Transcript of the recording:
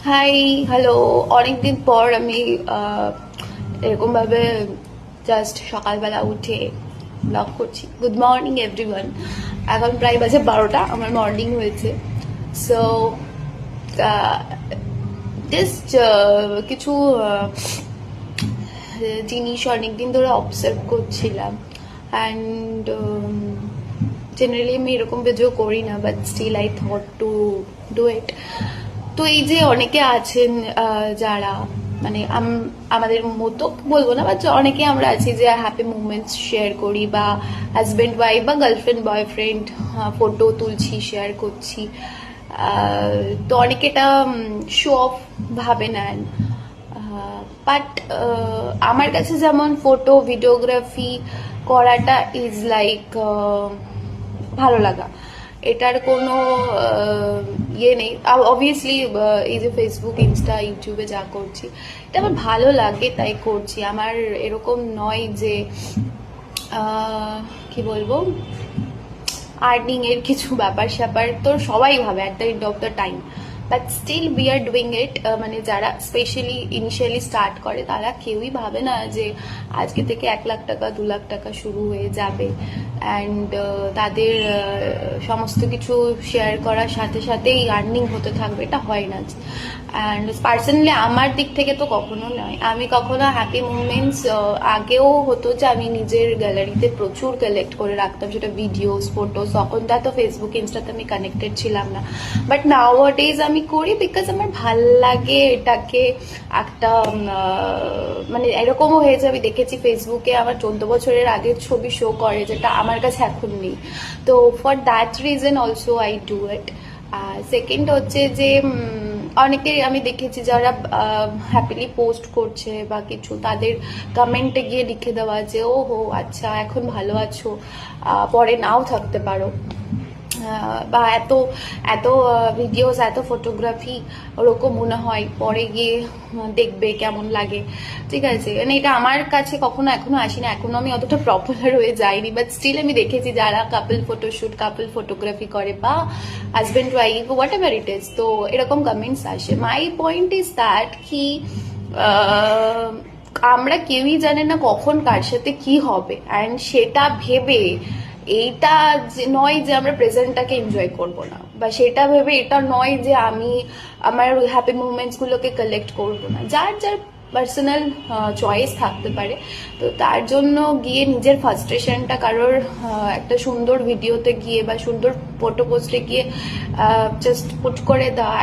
High, hello. অনেকদিন পর আমি এরকম ভাবে জাস্ট সকালবেলা উঠে ব্লগ করছি। Good morning everyone. এখন প্রায় বাজে 12টা, আমার মর্নিং হয়েছে। সো জাস্ট কিছু জিনিস অনেকদিন ধরে অবজার্ভ করছিলাম অ্যান্ড জেনারেলি আমি এরকম ভিডিও করি না, but still I thought to do it. তো এই যে অনেকে আছেন যারা মানে আমাদের মতো বলবো না, বাট অনেকে আমরা আছি যে হ্যাপি মুভমেন্টস শেয়ার করি, বা হাজব্যান্ড ওয়াইফ বা গার্লফ্রেন্ড বয়ফ্রেন্ড ফটো তুলছি, শেয়ার করছি। তো অনেকে এটা শো অফ ভাবে নেন, বাট আমার কাছে যেমন ফটো ভিডিওগ্রাফি করাটা ইজ লাইক ভালো লাগা। এটার কোনো ইয়ে নেই। অবভিয়াসলি এই যে ফেসবুক, ইনস্টা, ইউটিউবে যা করছি এটা আমার ভালো লাগে তাই করছি। আমার এরকম নয় যে কি বলবো, আর্নিং এর কিছু ব্যাপার স্যাপার তো সবাই ভাবে at the end of the time, but still we are doing it. মানে যারা স্পেশালি ইনিশিয়ালি স্টার্ট করে তারা কেউই ভাবে না যে আজকে থেকে 1 লাখ টাকা 2 লাখ টাকা শুরু হয়ে যাবে, অ্যান্ড তাদের সমস্ত কিছু শেয়ার করার সাথে সাথেই আর্নিং হতে থাকবে। এটা হয় না। অ্যান্ড পার্সোনালি আমার দিক থেকে তো কখনো নয়। আমি কখনো হ্যাপি মুভমেন্টস আগেও হতো যে আমি নিজের গ্যালারিতে প্রচুর কালেক্ট করে রাখতাম, সেটা ভিডিওস, ফটোস। তখন তো এত ফেসবুক, ইনস্টাতে আমি কানেক্টেড ছিলাম না, বাট নাও ডেজ আমি করি বিকজ আমার ভাল লাগে এটাকে একটা মানে এরকমও হয়েছে আমি দেখেছি ফেসবুকে আমার 14 বছরের আগের ছবি শো করে, যেটা আমার কাছে এখন নেই। তো for that reason also I do it. Second হচ্ছে যে অনেকে আমি দেখেছি যারা হ্যাপিলি পোস্ট করছে বা কিছু, তাদের কমেন্টে গিয়ে লিখে দেওয়া যে ও হো আচ্ছা এখন ভালো আছো, পরে নাও থাকতে পারো, বা এত এত ভিডিওস, এত ফটোগ্রাফি ওরকম মনে হয় পরে গিয়ে দেখবে কেমন লাগে। ঠিক আছে, মানে এটা আমার কাছে কখনো এখনো আসি না, এখনো আমি অতটা পপুলার হয়ে যাইনি, বাট স্টিল আমি দেখেছি যারা কাপল ফটোশুট, কাপল ফটোগ্রাফি করে বা husband wife what ever it is, তো এরকম কমেন্টস আসে। মাই পয়েন্ট ইজ দ্যাট কি আমরা কেউই জানে না কখন কার সাথে কি হবে, অ্যান্ড সেটা ভেবে এইটা নয় যে আমরা প্রেজেন্টটাকে এনজয় করব না, বা সেটা ভেবে এটা নয় যে আমি আমার হ্যাপি মুভমেন্টস গুলোকে কালেক্ট করব না। যার যার পার্সোনাল চয়েস থাকতে পারে, তো তার জন্য গিয়ে নিজের ফার্স্ট্রেশনটা কারোর একটা সুন্দর ভিডিওতে গিয়ে বা সুন্দর ফটো পোস্টে গিয়ে জাস্ট পুট করে দেওয়া